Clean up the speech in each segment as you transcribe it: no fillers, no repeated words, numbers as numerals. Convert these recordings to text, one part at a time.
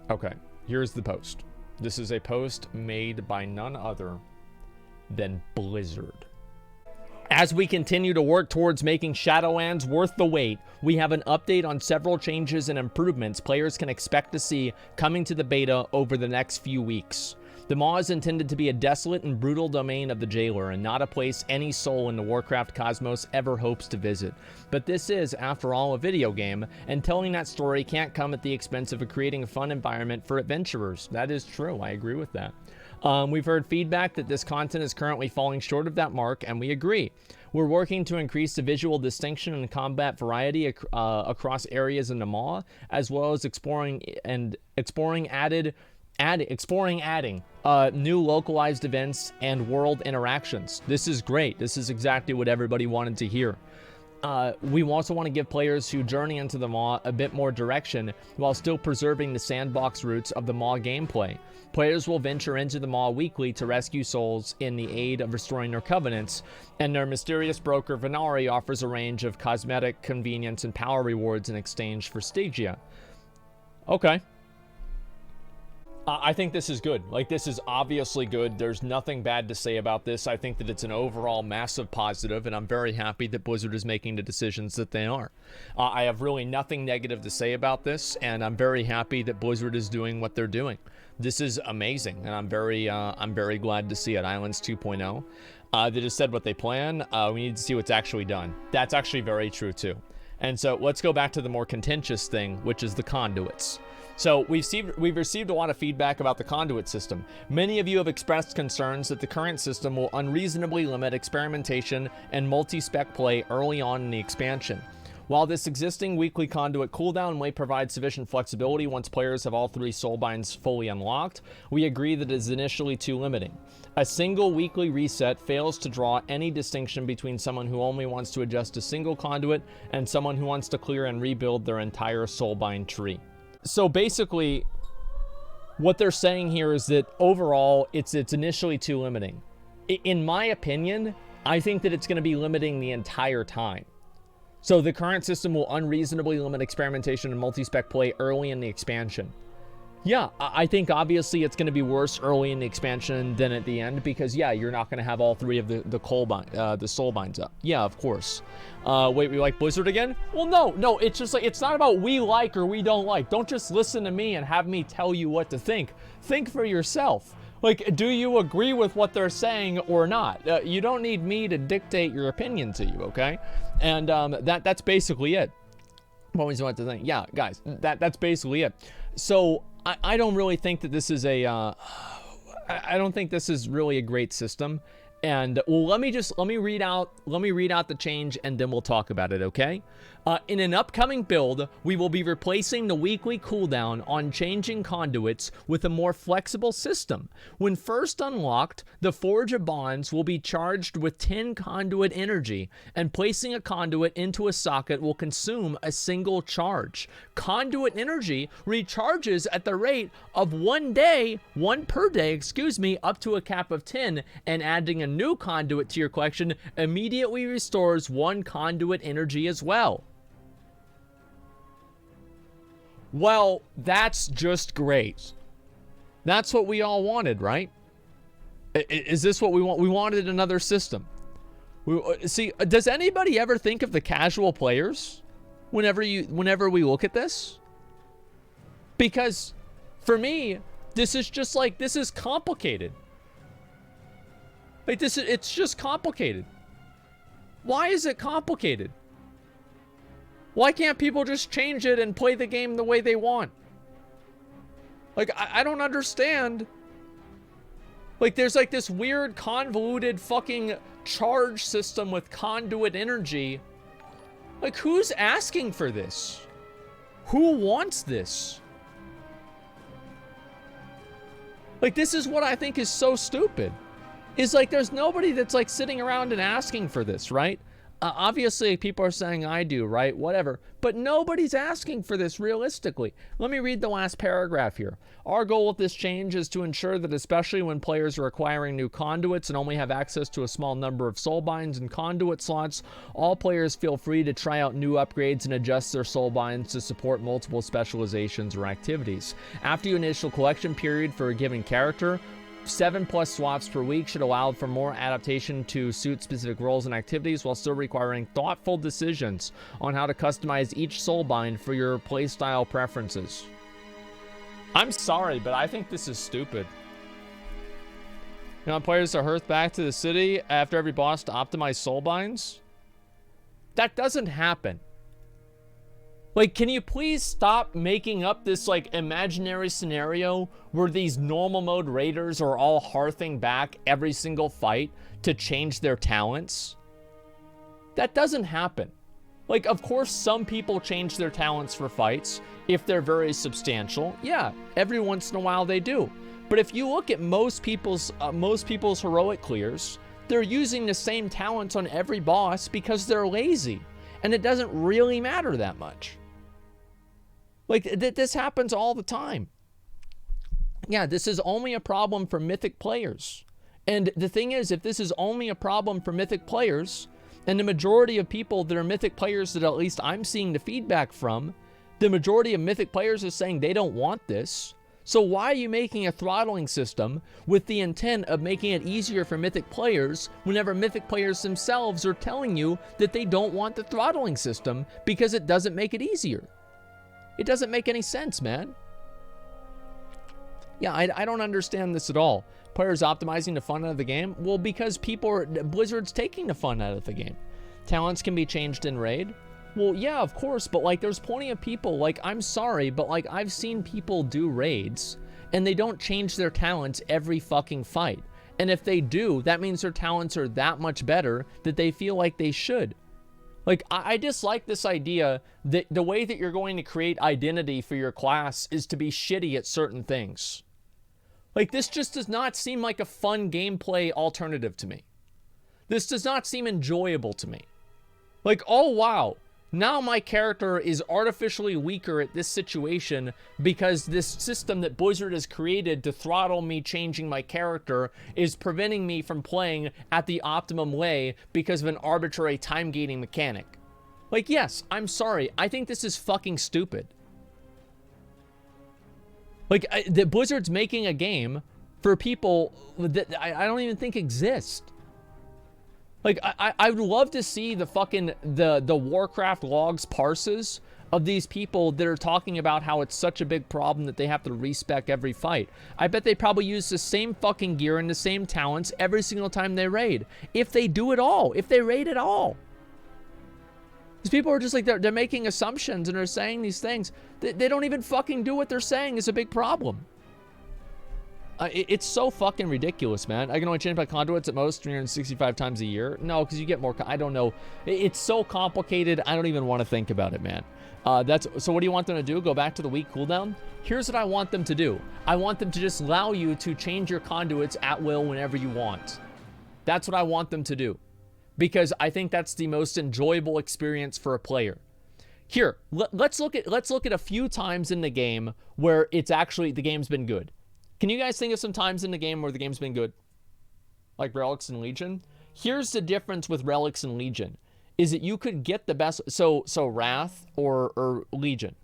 Okay, here's the post. This is a post made by none other than Blizzard. As we continue to work towards making Shadowlands worth the wait, we have an update on several changes and improvements players can expect to see coming to the beta over the next few weeks. The Maw is intended to be a desolate and brutal domain of the Jailer and not a place any soul in the Warcraft cosmos ever hopes to visit. But this is, after all, a video game, and telling that story can't come at the expense of creating a fun environment for adventurers. That is true, I agree with that. We've heard feedback that this content is currently falling short of that mark, and we agree. We're working to increase the visual distinction and combat variety across areas in the Maw, as well as exploring adding new localized events and world interactions. This is great. This is exactly what everybody wanted to hear. We also want to give players who journey into the Maw a bit more direction while still preserving the sandbox roots of the Maw gameplay. Players will venture into the Maw weekly to rescue souls in the aid of restoring their covenants, and their mysterious broker Venari offers a range of cosmetic convenience and power rewards in exchange for Stygia. Okay. I think this is good. Like, this is obviously good. There's nothing bad to say about this. I think that it's an overall massive positive, and I'm very happy that Blizzard is making the decisions that they are. I have really nothing negative to say about this, and I'm very happy that Blizzard is doing what they're doing. This is amazing, and I'm very glad to see it. Islands 2.0. They just said what they plan. We need to see what's actually done. That's actually very true, too. And so let's go back to the more contentious thing, which is the conduits. So we've received a lot of feedback about the conduit system. Many of you have expressed concerns that the current system will unreasonably limit experimentation and multi-spec play early on in the expansion. While this existing weekly conduit cooldown may provide sufficient flexibility once players have all 3 soulbinds fully unlocked, we agree that it is initially too limiting. A single weekly reset fails to draw any distinction between someone who only wants to adjust a single conduit and someone who wants to clear and rebuild their entire soulbind tree. So basically, what they're saying here is that overall, it's initially too limiting. In my opinion, I think that it's going to be limiting the entire time. So the current system will unreasonably limit experimentation and multi-spec play early in the expansion. Yeah, I think obviously it's going to be worse early in the expansion than at the end because, yeah, you're not going to have all 3 of the soulbinds up. Yeah, of course. Wait, we like Blizzard again? Well, no, it's just like, it's not about we like or we don't like. Don't just listen to me and have me tell you what to think. Think for yourself. Like, do you agree with what they're saying or not? You don't need me to dictate your opinion to you, okay? And that's basically it. What was what to think? Yeah, guys, that's basically it. So I don't really think that this is I don't think this is really a great system. And well, let me read out the change and then we'll talk about it, okay? In an upcoming build, we will be replacing the weekly cooldown on changing conduits with a more flexible system. When first unlocked, the Forge of Bonds will be charged with 10 conduit energy, and placing a conduit into a socket will consume a single charge. Conduit energy recharges at the rate of 1 per day, up to a cap of 10, and adding a new conduit to your collection immediately restores 1 conduit energy as well. Well, that's just great. That's what we all wanted, right? Is this what we want? We wanted another system. See, does anybody ever think of the casual players whenever we look at this? Because for me, this is just like, this is complicated. Like it's just complicated. Why is it complicated? Why can't people just change it and play the game the way they want? Like, I don't understand. Like, there's like this weird convoluted fucking charge system with conduit energy. Like, who's asking for this? Who wants this? Like, this is what I think is so stupid. Is like, there's nobody that's like sitting around and asking for this, right? Obviously, people are saying I do, right? Whatever. But nobody's asking for this realistically. Let me read the last paragraph here. Our goal with this change is to ensure that especially when players are acquiring new conduits and only have access to a small number of soulbinds and conduit slots, all players feel free to try out new upgrades and adjust their soulbinds to support multiple specializations or activities. After your initial collection period for a given character, 7+ swaps per week should allow for more adaptation to suit specific roles and activities while still requiring thoughtful decisions on how to customize each soulbind for your playstyle preferences. I'm sorry, but I think this is stupid. You want players to hearth back to the city after every boss to optimize soulbinds? That doesn't happen. Like, can you please stop making up this, like, imaginary scenario where these normal mode raiders are all hearthing back every single fight to change their talents? That doesn't happen. Like, of course, some people change their talents for fights if they're very substantial. Yeah, every once in a while they do. But if you look at most people's heroic clears, they're using the same talents on every boss because they're lazy. And it doesn't really matter that much. Like, this happens all the time. Yeah, this is only a problem for Mythic players. And the thing is, if this is only a problem for Mythic players, and the majority of people that are Mythic players that at least I'm seeing the feedback from, the majority of Mythic players are saying they don't want this. So why are you making a throttling system with the intent of making it easier for Mythic players whenever Mythic players themselves are telling you that they don't want the throttling system because it doesn't make it easier? It doesn't make any sense, man. Yeah, I don't understand this at all. Players optimizing the fun out of the game? Well, because Blizzard's taking the fun out of the game. Talents can be changed in raid. Well, yeah, of course, but like there's plenty of people, like, I'm sorry, but like I've seen people do raids and they don't change their talents every fucking fight. And if they do, that means their talents are that much better that they feel like they should. Like, I dislike this idea that the way that you're going to create identity for your class is to be shitty at certain things. Like, this just does not seem like a fun gameplay alternative to me. This does not seem enjoyable to me. Like, oh wow, now my character is artificially weaker at this situation because this system that Blizzard has created to throttle me changing my character is preventing me from playing at the optimum way because of an arbitrary time gating mechanic. Like, yes, I'm sorry, I think this is fucking stupid. Like, that Blizzard's making a game for people that I don't even think exist. Like, I would love to see the fucking, the Warcraft logs parses of these people that are talking about how it's such a big problem that they have to respec every fight. I bet they probably use the same fucking gear and the same talents every single time they raid. If they do it all. If they raid at all. These people are just like, they're making assumptions and they're saying these things. They don't even fucking do what they're saying is a big problem. It's so fucking ridiculous, man. I can only change my conduits at most 365 times a year. No, because you get more. I don't know. It's so complicated. I don't even want to think about it, man. So what do you want them to do? Go back to the week cooldown? Here's what I want them to do. I want them to just allow you to change your conduits at will whenever you want. That's what I want them to do. Because I think that's the most enjoyable experience for a player. Here, let's look at a few times in the game where it's actually, the game's been good. Can you guys think of some times in the game where the game's been good? Like Relics and Legion? Here's the difference with Relics and Legion. Is that you could get the best... So Wrath or Legion.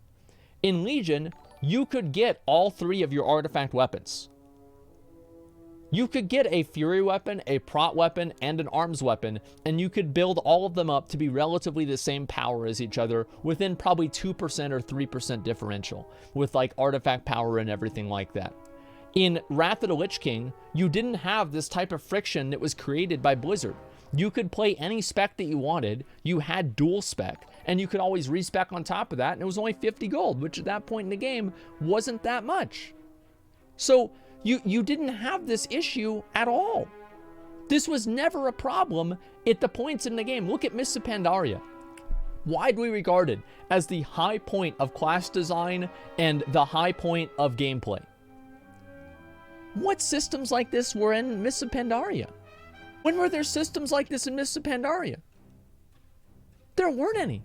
In Legion, you could get all three of your artifact weapons. You could get a Fury weapon, a Prot weapon, and an Arms weapon, and you could build all of them up to be relatively the same power as each other within probably 2% or 3% differential with like artifact power and everything like that. In Wrath of the Lich King, you didn't have this type of friction that was created by Blizzard. You could play any spec that you wanted, you had dual spec, and you could always respec on top of that, and it was only 50 gold, which at that point in the game wasn't that much. So you didn't have this issue at all. This was never a problem at the points in the game. Look at Mists of Pandaria. Widely regarded as the high point of class design and the high point of gameplay. What systems like this were in Mists of Pandaria? When were there systems like this in Mists of Pandaria? There weren't any.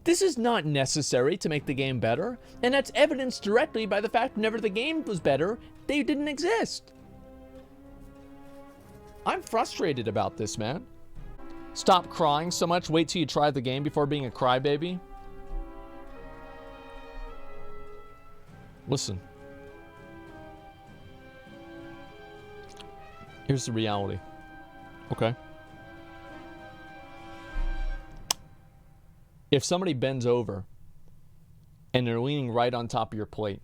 This is not necessary to make the game better, and that's evidenced directly by the fact whenever the game was better, they didn't exist. I'm frustrated about this, man. Stop crying so much. Wait till you try the game before being a crybaby. Listen. Here's the reality. Okay? If somebody bends over and they're leaning right on top of your plate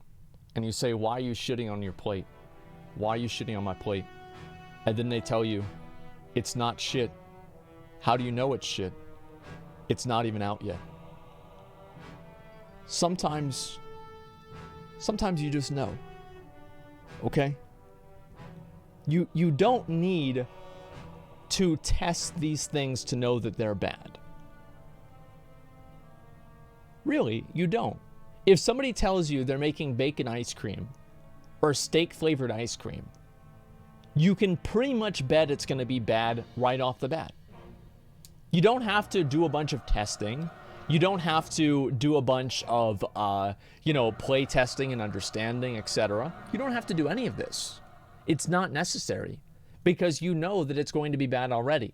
and you say, why are you shitting on your plate? Why are you shitting on my plate? And then they tell you, it's not shit. How do you know it's shit? It's not even out yet. Sometimes you just know. Okay? You don't need to test these things to know that they're bad. Really, you don't. If somebody tells you they're making bacon ice cream or steak flavored ice cream, you can pretty much bet it's going to be bad right off the bat. You don't have to do a bunch of testing. You don't have to do a bunch of, play testing and understanding, etc. You don't have to do any of this. It's not necessary because you know that it's going to be bad already.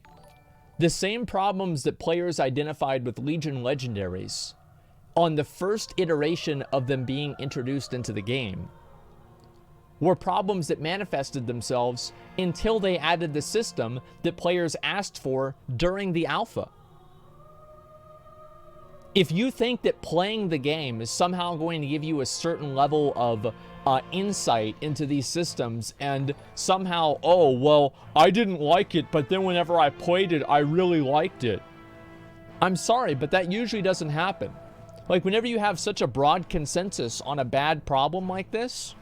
The same problems that players identified with Legion Legendaries on the first iteration of them being introduced into the game were problems that manifested themselves until they added the system that players asked for during the alpha. If you think that playing the game is somehow going to give you a certain level of insight into these systems and somehow, oh, well, I didn't like it, but then whenever I played it, I really liked it. I'm sorry, but that usually doesn't happen. Like, whenever you have such a broad consensus on a bad problem like this,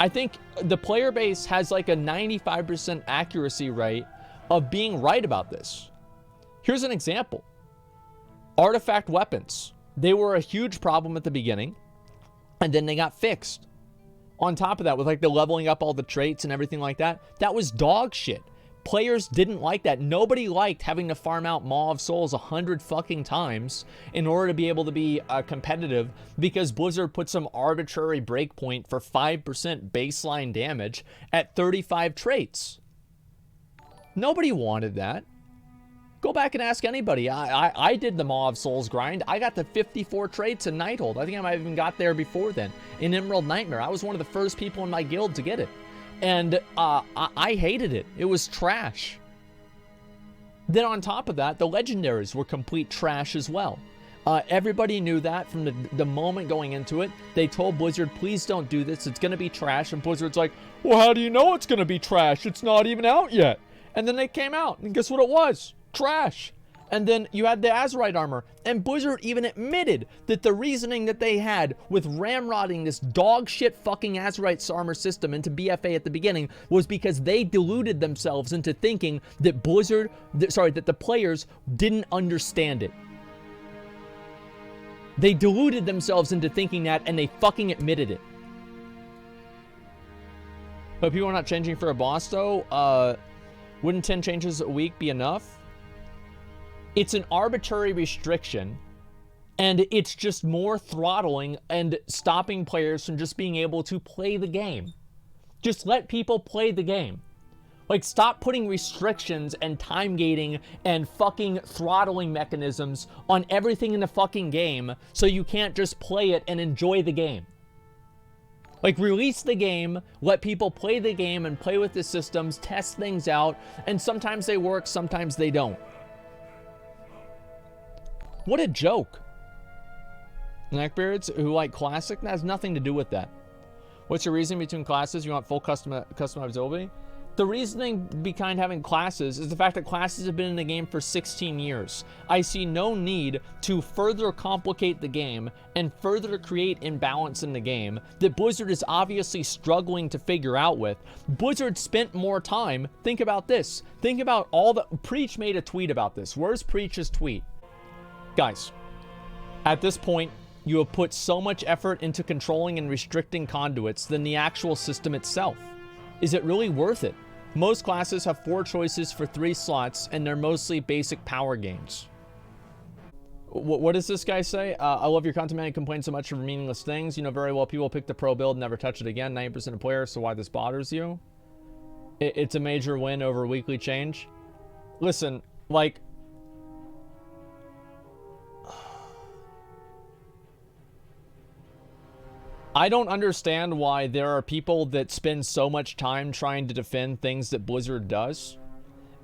I think the player base has like a 95% accuracy rate of being right about this. Here's an example. Artifact weapons. They were a huge problem at the beginning, and then they got fixed. On top of that, with like the leveling up all the traits and everything like that, that was dog shit. Players didn't like that. Nobody liked having to farm out Maw of Souls 100 fucking times in order to be able to be competitive because Blizzard put some arbitrary breakpoint for 5% baseline damage at 35 traits. Nobody wanted that. Go back and ask anybody. I did the Maw of Souls grind. I got to 54 traits in Nighthold. I think I might have even got there before then. In Emerald Nightmare, I was one of the first people in my guild to get it. And I hated it. It was trash. Then on top of that, the legendaries were complete trash as well. Everybody knew that from the moment going into it. They told Blizzard, please don't do this. It's going to be trash. And Blizzard's like, well, how do you know it's going to be trash? It's not even out yet. And then they came out. And guess what it was? Trash. And then you had the Azerite armor. And Blizzard even admitted that the reasoning that they had with ramrodding this dog shit fucking Azerite armor system into BFA at the beginning was because they deluded themselves into thinking that that the players didn't understand it. They deluded themselves into thinking that, and they fucking admitted it. But people are not changing for a boss, though. Wouldn't 10 changes a week be enough? It's an arbitrary restriction, and it's just more throttling and stopping players from just being able to play the game. Just let people play the game. Like, stop putting restrictions and time gating and fucking throttling mechanisms on everything in the fucking game so you can't just play it and enjoy the game. Like, release the game, let people play the game and play with the systems, test things out, and sometimes they work, sometimes they don't. What a joke. Neckbeards who like classic, that has nothing to do with that. What's your reasoning between classes? You want full customizability? The reasoning behind having classes is the fact that classes have been in the game for 16 years. I see no need to further complicate the game and further create imbalance in the game that Blizzard is obviously struggling to figure out with. Blizzard spent more time. Think about this. Think about all the... Preach made a tweet about this. Where's Preach's tweet? Guys, at this point, you have put so much effort into controlling and restricting conduits than the actual system itself. Is it really worth it? Most classes have 4 choices for 3 slots, and they're mostly basic power games. What does this guy say? I love your content, man. You complain so much for meaningless things. You know very well people pick the pro build, never touch it again. 90% of players, so why this bothers you? It's a major win over weekly change. Listen, like... I don't understand why there are people that spend so much time trying to defend things that Blizzard does.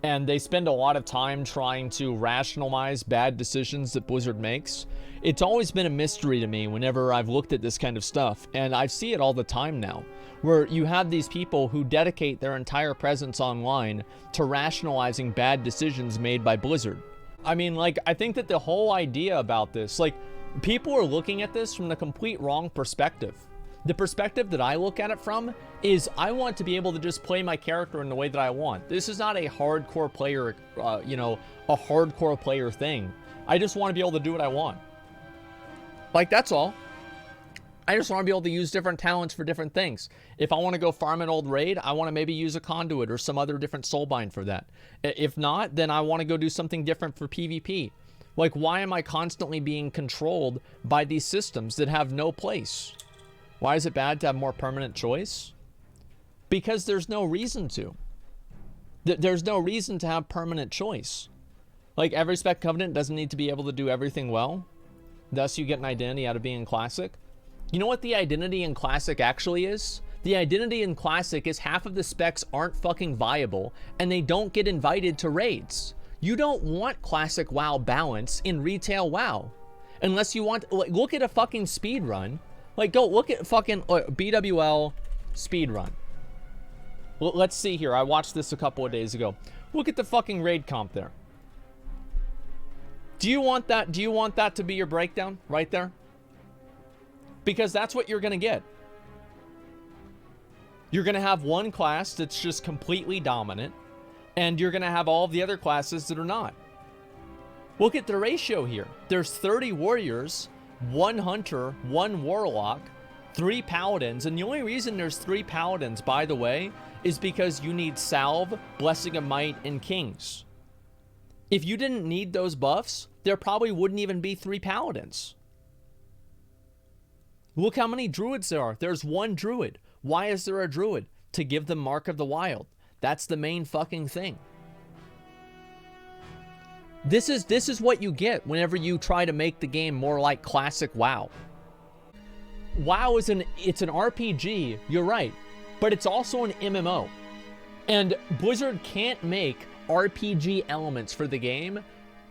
And they spend a lot of time trying to rationalize bad decisions that Blizzard makes. It's always been a mystery to me whenever I've looked at this kind of stuff, and I see it all the time now, where you have these people who dedicate their entire presence online to rationalizing bad decisions made by Blizzard. I mean, like, I think that the whole idea about this, like, people are looking at this from the complete wrong perspective. The perspective that I look at it from is I want to be able to just play my character in the way that I want. This is not a hardcore player, you know, a hardcore player thing. I just want to be able to do what I want. Like, that's all. I just want to be able to use different talents for different things. If I want to go farm an old raid, I want to maybe use a conduit or some other different soulbind for that. If not, then I want to go do something different for PvP. Like, why am I constantly being controlled by these systems that have no place? Why is it bad to have more permanent choice? Because there's no reason to. There's no reason to have permanent choice. Like, every spec covenant doesn't need to be able to do everything well. Thus, you get an identity out of being classic. You know what the identity in classic actually is? The identity in classic is half of the specs aren't fucking viable, and they don't get invited to raids. You don't want classic WoW balance in retail WoW. Unless you want, like, look at a fucking speed run. Like, go look at fucking BWL speedrun. Well, let's see here. I watched this a couple of days ago. Look at the fucking raid comp there. Do you want that? Do you want that to be your breakdown right there? Because that's what you're going to get. You're going to have one class that's just completely dominant, and you're going to have all of the other classes that are not. Look at the ratio here. There's 30 warriors, 1 hunter, 1 warlock, 3 paladins, and the only reason there's 3 paladins, by the way, is because you need salve, blessing of might, and kings. If you didn't need those buffs, there probably wouldn't even be 3 paladins. Look how many druids there are. There's 1 druid. Why is there a druid? To give them Mark of the Wild. That's the main fucking thing. This is what you get whenever you try to make the game more like classic WoW. WoW is it's an RPG, you're right, but it's also an MMO. And Blizzard can't make RPG elements for the game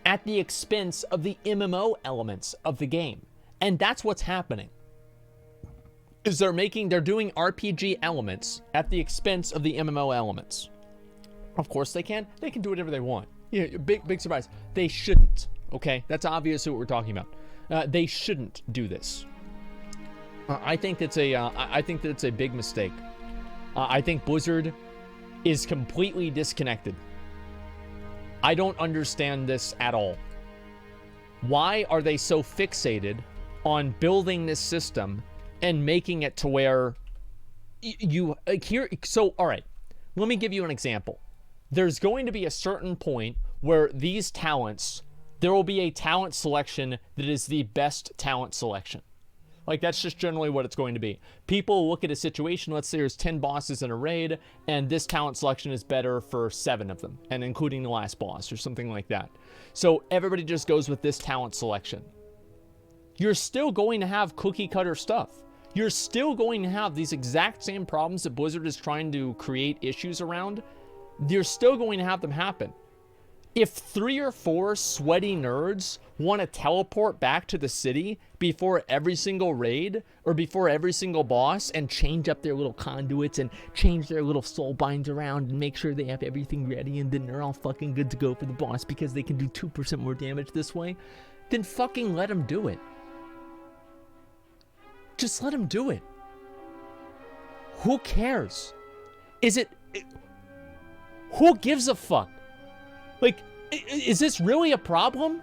at the expense of the MMO elements of the game. And that's what's happening. Is they're doing RPG elements at the expense of the MMO elements. Of course they can do whatever they want. Yeah, big surprise. They shouldn't. Okay, that's obviously what we're talking about. They shouldn't do this. I think that's I think that it's a big mistake. I think Blizzard is completely disconnected. I don't understand this at all. Why are they so fixated on building this system and making it to where you here? So, all right, let me give you an example. There's going to be a certain point where these talents, there will be a talent selection that is the best talent selection. Like, that's just generally what it's going to be. People look at a situation, let's say there's 10 bosses in a raid, and this talent selection is better for 7 of them, and including the last boss or something like that. So everybody just goes with this talent selection. You're still going to have cookie cutter stuff. You're still going to have these exact same problems that Blizzard is trying to create issues around. You're still going to have them happen. If 3 or 4 sweaty nerds want to teleport back to the city before every single raid or before every single boss and change up their little conduits and change their little soul binds around and make sure they have everything ready and then they're all fucking good to go for the boss because they can do 2% more damage this way, then fucking let them do it. Just let them do it. Who cares? Who gives a fuck? Like, is this really a problem?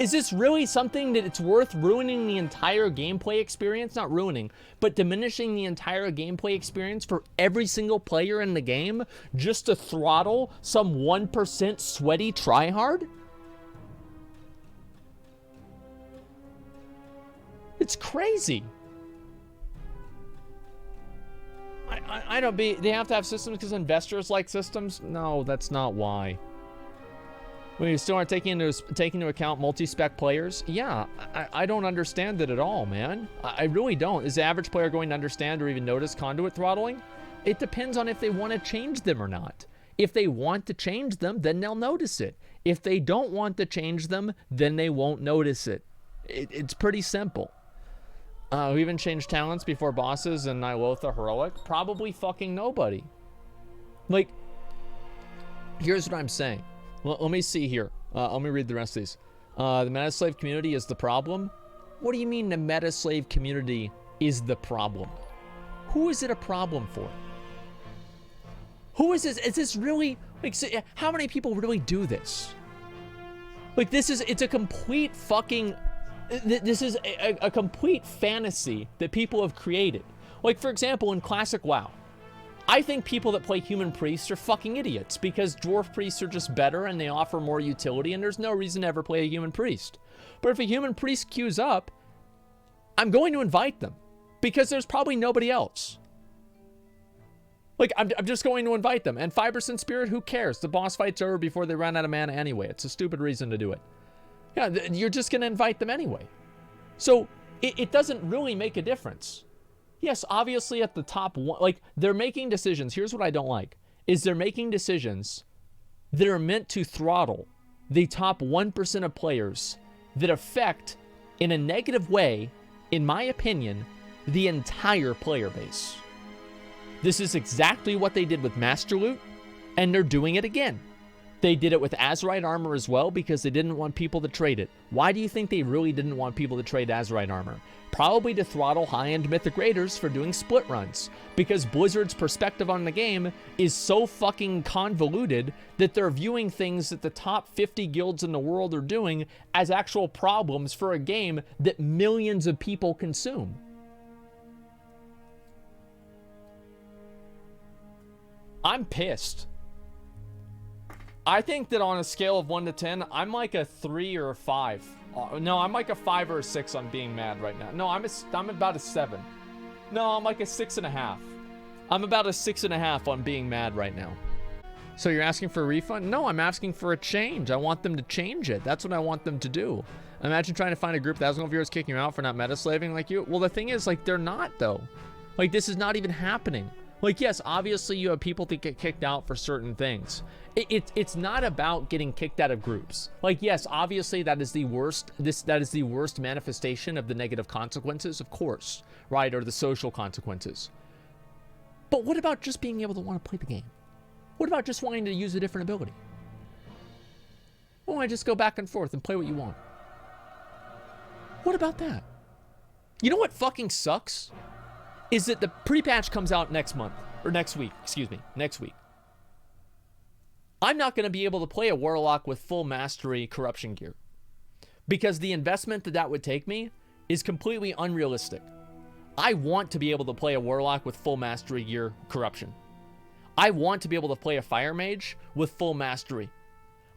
Is this really something that it's worth ruining the entire gameplay experience? Not ruining, but diminishing the entire gameplay experience for every single player in the game just to throttle some 1% sweaty tryhard? It's crazy. I don't be. They have to have systems because investors like systems. No, that's not why. When you still aren't taking into account multi-spec players, yeah, I don't understand it at all, man. I really don't. Is the average player going to understand or even notice conduit throttling? It depends on if they want to change them or not. If they want to change them, then they'll notice it. If they don't want to change them, then they won't notice it. It's pretty simple. Who even changed talents before bosses and Nilotha Heroic? Probably fucking nobody. Like, here's what I'm saying. Well, let me see here. Let me read the rest of these. The meta-slave community is the problem? What do you mean the meta-slave community is the problem? Who is it a problem for? Who is this? Is this really, like, how many people really do this? Like, it's a complete fucking, this is a complete fantasy that people have created. Like, for example, in Classic WoW, I think people that play human priests are fucking idiots because dwarf priests are just better and they offer more utility and there's no reason to ever play a human priest. But if a human priest queues up, I'm going to invite them because there's probably nobody else. Like, I'm just going to invite them. And Fibrous and Spirit, who cares? The boss fight's over before they run out of mana anyway. It's a stupid reason to do it. Yeah, you're just going to invite them anyway. So it doesn't really make a difference. Yes, obviously at the top one, like, they're making decisions. Here's what I don't like, is they're making decisions that are meant to throttle the top 1% of players that affect, in a negative way, in my opinion, the entire player base. This is exactly what they did with Master Loot, and they're doing it again. They did it with Azerite armor as well because they didn't want people to trade it. Why do you think they really didn't want people to trade Azerite armor? Probably to throttle high-end Mythic Raiders for doing split runs, because Blizzard's perspective on the game is so fucking convoluted that they're viewing things that the top 50 guilds in the world are doing as actual problems for a game that millions of people consume. I'm pissed. I think that on a scale of 1 to 10, I'm like a 3 or a 5. No, I'm like a 5 or a 6 on being mad right now. No, I'm about a 7. No, I'm like a 6.5. I'm about a 6.5 on being mad right now. So you're asking for a refund? No, I'm asking for a change. I want them to change it. That's what I want them to do. Imagine trying to find a group that has no viewers kicking you out for not meta-slaving like you. Well, the thing is, like, they're not, though. Like, this is not even happening. Like, yes, obviously you have people that get kicked out for certain things. It's not about getting kicked out of groups. Like, yes, obviously that is the worst. That is the worst manifestation of the negative consequences, of course, right? Or the social consequences. But what about just being able to want to play the game? What about just wanting to use a different ability? Why don't I just go back and forth and play what you want? What about that? You know what fucking sucks? Is that the pre-patch comes out next month, or next week, excuse me, next week. I'm not going to be able to play a Warlock with full mastery corruption gear because the investment that would take me is completely unrealistic. I want to be able to play a Warlock with full mastery gear corruption. I want to be able to play a Fire Mage with full mastery.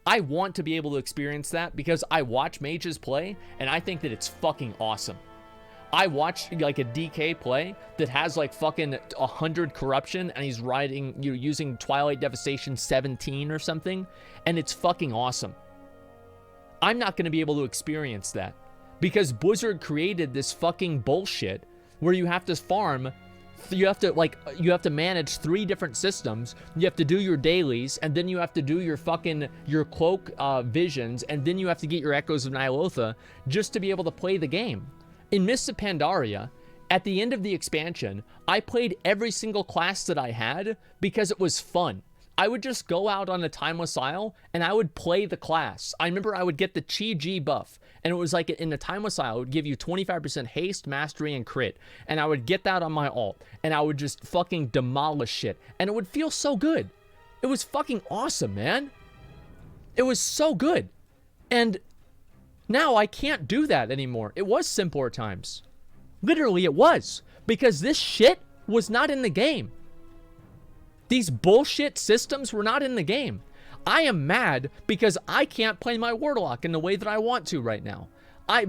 I want to be able to experience that because I watch mages play and I think that it's fucking awesome. I watched like a DK play that has like fucking 100 corruption and he's riding, using Twilight Devastation 17 or something, and it's fucking awesome. I'm not going to be able to experience that because Blizzard created this fucking bullshit where you have to farm, you have to manage 3 different systems. You have to do your dailies, and then you have to do your cloak visions, and then you have to get your Echoes of Nilotha just to be able to play the game. In Mists of Pandaria, at the end of the expansion, I played every single class that I had because it was fun. I would just go out on a Timeless Isle and I would play the class. I remember I would get the Chi G buff, and it was like in the Timeless Isle, it would give you 25% haste, mastery, and crit. And I would get that on my ult, and I would just fucking demolish shit. And it would feel so good. It was fucking awesome, man. It was so good. And now I can't do that anymore. It was simpler times. Literally it was. Because this shit was not in the game. These bullshit systems were not in the game. I am mad because I can't play my Warlock in the way that I want to right now.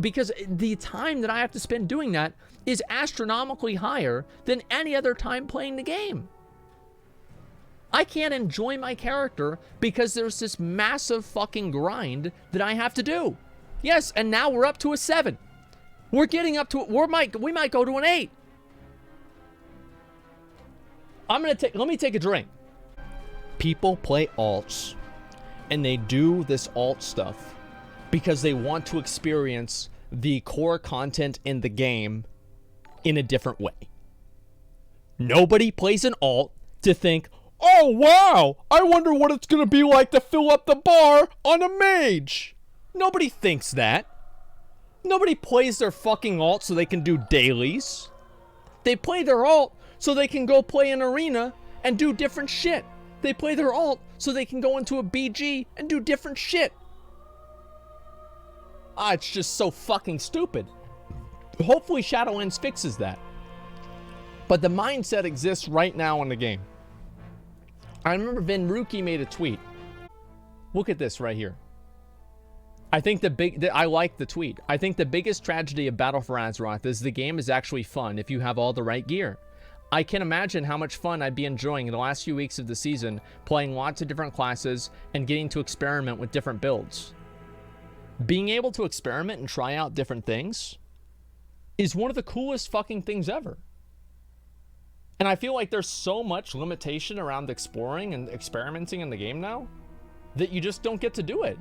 Because the time that I have to spend doing that is astronomically higher than any other time playing the game. I can't enjoy my character because there's this massive fucking grind that I have to do. Yes, and now we're up to a 7. We're getting up to, we might go to an 8. Let me take a drink. People play alts, and they do this alt stuff because they want to experience the core content in the game in a different way. Nobody plays an alt to think, oh wow, I wonder what it's gonna be like to fill up the bar on a mage. Nobody thinks that. Nobody plays their fucking alt so they can do dailies. They play their alt so they can go play an arena and do different shit. They play their alt so they can go into a BG and do different shit. It's just so fucking stupid. Hopefully Shadowlands fixes that. But the mindset exists right now in the game. I remember Vinruki made a tweet. Look at this right here. I think I like the tweet. I think the biggest tragedy of Battle for Azeroth is the game is actually fun if you have all the right gear. I can imagine how much fun I'd be enjoying in the last few weeks of the season, playing lots of different classes and getting to experiment with different builds. Being able to experiment and try out different things is one of the coolest fucking things ever. And I feel like there's so much limitation around exploring and experimenting in the game now that you just don't get to do it.